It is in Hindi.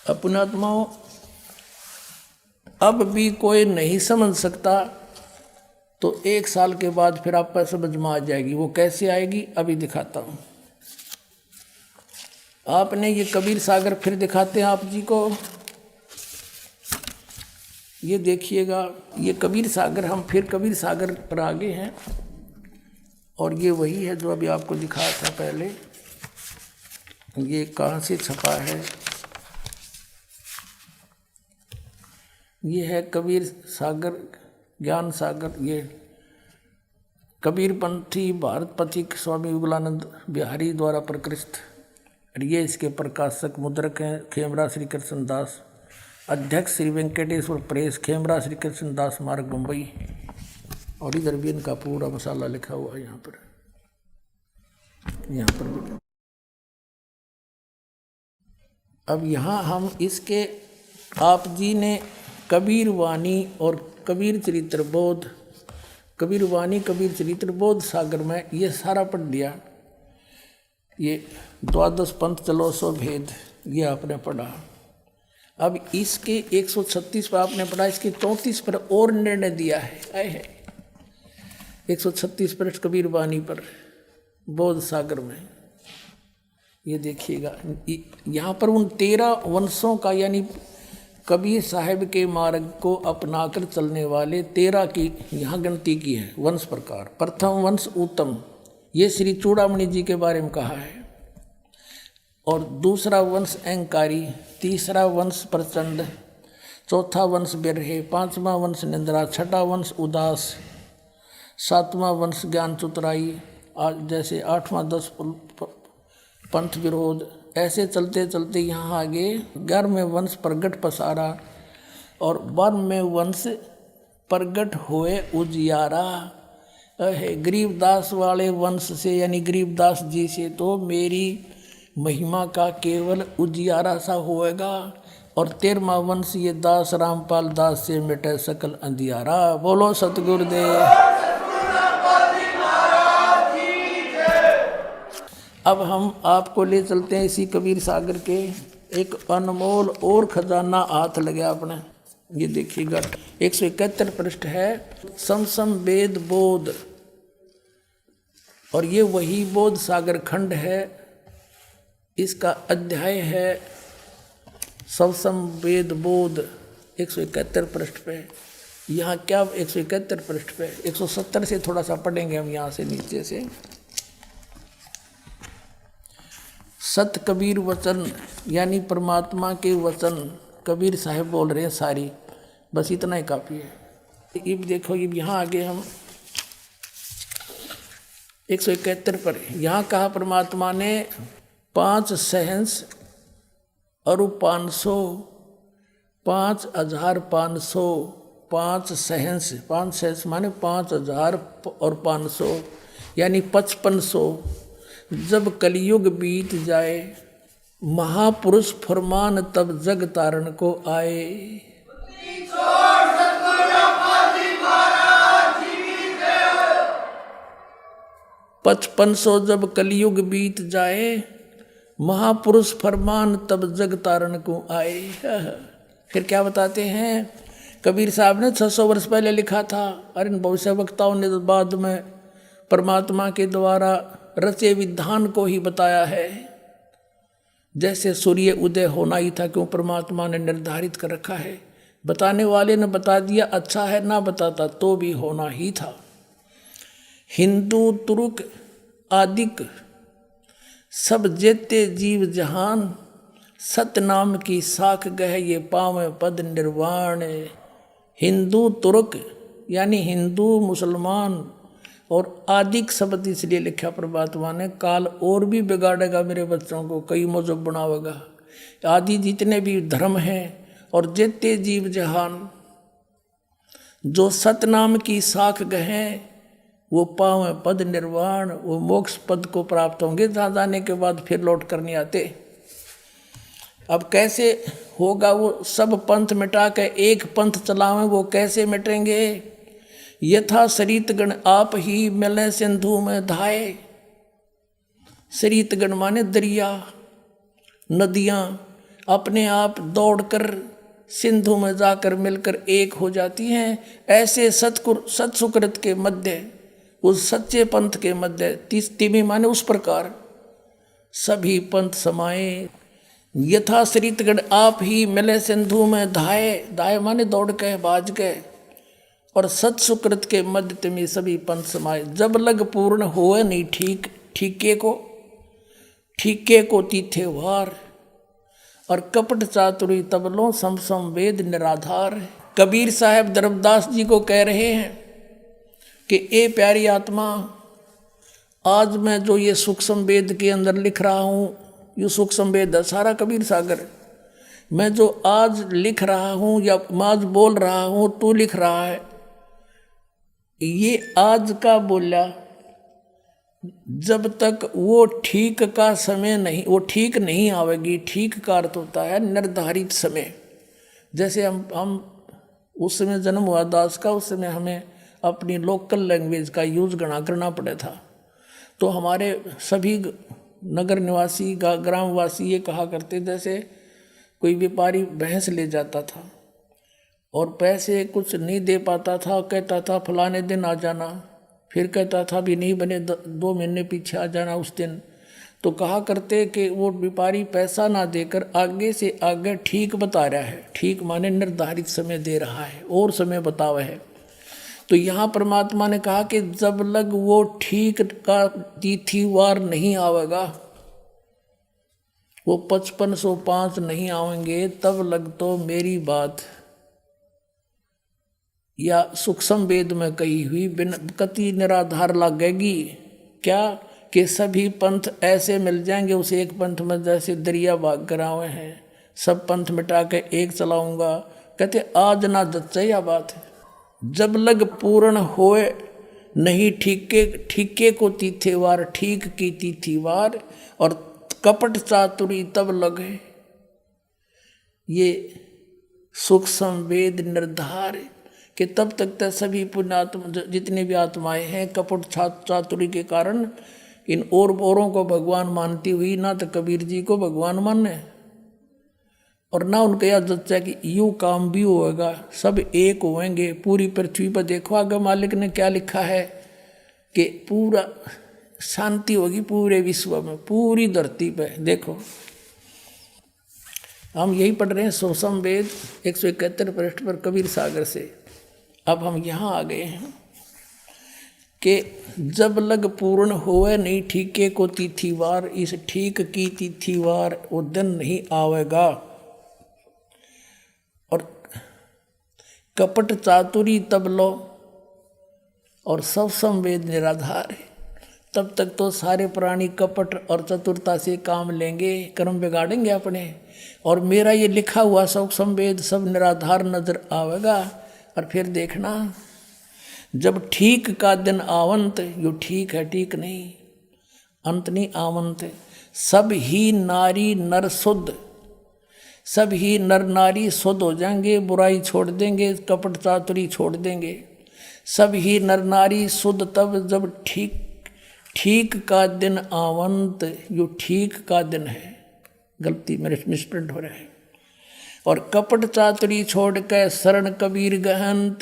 अपनात्माओं, अब भी कोई नहीं समझ सकता तो 1 साल के बाद फिर आप पर समझ में आ जाएगी। वो कैसे आएगी अभी दिखाता हूँ। आपने ये कबीर सागर फिर दिखाते हैं आप जी को, ये देखिएगा। ये कबीर सागर, हम फिर कबीर सागर पर आगे हैं और ये वही है जो अभी आपको दिखाया था पहले। ये कहाँ से छपा है? ये है कबीर सागर, ज्ञान सागर। ये कबीरपंथी भारत पथिक स्वामी युगलानंद बिहारी द्वारा प्रकृष्ट। और ये इसके प्रकाशक मुद्रक हैं खेमरा श्री कृष्ण दास, अध्यक्ष श्री वेंकटेश्वर प्रेस, खेमरा श्री कृष्ण दास मार्ग, मुंबई। और इधर भी इनका पूरा मसाला लिखा हुआ है यहाँ पर भी। अब यहाँ हम इसके, आप जी ने कबीर वाणी और कबीर चरित्र बोध, कबीर वाणी कबीर चरित्र बोध सागर में ये सारा पढ़ दिया। ये 12 पंथ चलो सो भेद, ये आपने पढ़ा। अब इसके 136 पर आपने पढ़ा, इसके 34 पर और निर्णय दिया है। आए है 136 पृष्ठ कबीर वाणी पर बोध सागर में। ये देखिएगा, यहाँ पर उन 13 वंशों का, यानी कबीर साहब के मार्ग को अपनाकर चलने वाले 13 की यहाँ गिनती की है वंश प्रकार। प्रथम वंश उत्तम, ये श्री चूड़ामणि जी के बारे में कहा है। और दूसरा वंश अहंकारी, तीसरा वंश प्रचंड, चौथा वंश बिरहे, पांचवा वंश निंद्रा, छठा वंश उदास, सातवां वंश ज्ञान चतुराई, जैसे 8वां 10 पंथ विरोध। ऐसे चलते चलते यहाँ आगे 11वें वंश प्रगट पसारा और 12वें वंश प्रगट हुए उजियारा है। गरीबदास वाले वंश से, यानी गरीबदास जी से तो मेरी महिमा का केवल उजियारा सा होएगा। और 13वां वंश ये दास रामपाल दास से मिटे सकल अंधियारा। बोलो सतगुरुदेव। अब हम आपको ले चलते हैं इसी कबीर सागर के एक अनमोल और खजाना हाथ लगे आपने। ये देखिएगा 171 पृष्ठ है, समसम वेद बोध। और ये वही बोध सागर खंड है, इसका अध्याय है समसम वेद बोध 171 पृष्ठ पे। यहाँ क्या 171 पृष्ठ पे, 170 से थोड़ा सा पढ़ेंगे हम यहाँ से नीचे से। सत कबीर वचन, यानी परमात्मा के वचन कबीर साहब बोल रहे हैं सारी, बस इतना ही काफ़ी है। अब देखो, ये यहाँ आगे हम 171 पर यहाँ कहा परमात्मा ने 5 सहंस और 500, 5500, 5 सहंस, 5 सहंस माने 5000 और 500 यानी 5500। जब कलयुग बीत जाए महापुरुष फरमान तब जग तारण को आए। 5500 जब कलयुग बीत जाए महापुरुष फरमान तब जग तारण को आए। फिर क्या बताते हैं कबीर साहब ने 600 वर्ष पहले लिखा था, और इन भविष्य वक्ताओं ने बाद में परमात्मा के द्वारा रचे विधान को ही बताया है। जैसे सूर्य उदय होना ही था, क्यों परमात्मा ने निर्धारित कर रखा है। बताने वाले ने बता दिया, अच्छा है, ना बताता तो भी होना ही था। हिंदू तुर्क आदिक सब जेते जीव जहान, सतनाम की साख गह ये पावे पद निर्वाण। हिंदू तुर्क यानी हिंदू मुसलमान और आदिक शब्द इसलिए लिखा परमात्मा ने, काल और भी बिगाड़ेगा मेरे बच्चों को, कई मजहब बनावेगा। आदि जितने भी धर्म हैं और जेते जीव जहान, जो सतनाम की साख गहें वो पावे पद निर्वाण, वो मोक्ष पद को प्राप्त होंगे, जहाँ जाने के बाद फिर लौट कर नहीं आते। अब कैसे होगा? वो सब पंथ मिटा के एक पंथ चलावें, वो कैसे मिटेंगे? यथा सरितगण आप ही मिले सिंधु में धाये। सरितगण माने दरिया, नदियाँ। अपने आप दौड़कर सिंधु में जाकर मिलकर एक हो जाती हैं। ऐसे सत्सुकृत के मध्य, उस सच्चे पंथ के मध्य, तिमी माने उस प्रकार सभी पंथ समाये। यथा श्रीतगढ़ आप ही मिले सिंधु में धाये, धाये माने दौड़ के बाज गए। और सत्सुकृत के मध्य तिमी सभी पंथ समाये। जब लग पूर्ण होए नहीं ठीक, ठीके को तीथे वार। और कपट चातुरी तबलों समसम वेद निराधार। कबीर साहब धर्मदास जी को कह रहे हैं कि ए प्यारी आत्मा, आज मैं जो ये सूक्ष्म वेद के अंदर लिख रहा हूँ, ये सूक्ष्म वेद है सारा कबीर सागर। मैं जो आज लिख रहा हूँ या आज बोल रहा हूँ, तू लिख रहा है, ये आज का बोला। जब तक वो ठीक का समय नहीं, वो ठीक नहीं आवेगी। ठीक का अर्थ होता है निर्धारित समय। जैसे हम उस समय जन्म हुआ दास का, उस समय हमें अपनी लोकल लैंग्वेज का यूज करना पड़ा था। तो हमारे सभी नगर निवासी ग्रामवासी ये कहा करते, जैसे कोई व्यापारी भैंस ले जाता था और पैसे कुछ नहीं दे पाता था, कहता था फलाने दिन आ जाना, फिर कहता था भी नहीं बने 2 महीने पीछे आ जाना उस दिन। तो कहा करते कि वो व्यापारी पैसा ना देकर आगे से आगे ठीक बता रहा है। ठीक माने निर्धारित समय दे रहा है और समय बतावा है। तो यहाँ परमात्मा ने कहा कि जब लग वो ठीक का तिथिवार नहीं आवेगा, वो 5505 नहीं आवेंगे, तब लग तो मेरी बात या सूक्ष्म वेद में कही हुई बिन कति निराधार लगेगी। क्या कि सभी पंथ ऐसे मिल जाएंगे उस एक पंथ में, जैसे दरिया भाग करावे हैं, सब पंथ मिटा के एक चलाऊंगा। कहते आज ना जच्चा यह बात है। जब लग पूर्ण होए नहीं ठीके को तीथेवार, ठीक की तीथीवार। और कपट चातुरी तब लगे, ये सूक्ष्म वेद निर्धार कि तब तक तो सभी पुण्यात्मा जितने भी आत्माएं हैं कपट चातुरी के कारण इन औरों को भगवान मानती हुई ना तो कबीर जी को भगवान माने और ना उनके याद जच्चा कि यूँ काम भी होगा, सब एक होंगे पूरी पृथ्वी पर। देखो आगे मालिक ने क्या लिखा है कि पूरा शांति होगी पूरे विश्व में, पूरी धरती पे। देखो हम यही पढ़ रहे हैं सूक्ष्म वेद 171 पृष्ठ पर कबीर सागर से। अब हम यहाँ आ गए हैं कि जब लग पूर्ण होए नहीं ठीके को तिथिवार, इस ठीक की तिथिवार वो दिन नहीं आवेगा। और कपट चातुरी तब लो और सब संवेद निराधार है। तब तक तो सारे प्राणी कपट और चतुरता से काम लेंगे, कर्म बिगाड़ेंगे अपने। और मेरा ये लिखा हुआ सब संवेद सब निराधार नजर आवेगा। और फिर देखना जब ठीक का दिन आवंत, यो ठीक है ठीक नहीं, अंत नहीं आवंत। सब ही नारी नर शुद्ध, सब ही नर नारी शुद्ध हो जाएंगे, बुराई छोड़ देंगे, कपट चातुरी छोड़ देंगे। सब ही नर नारी शुद्ध तब जब ठीक का दिन आवंत, यो ठीक का दिन है। गलती मेरे मिसप्रिंट हो रहा है। और कपट चातुरी छोड़ के शरण कबीर गहंत।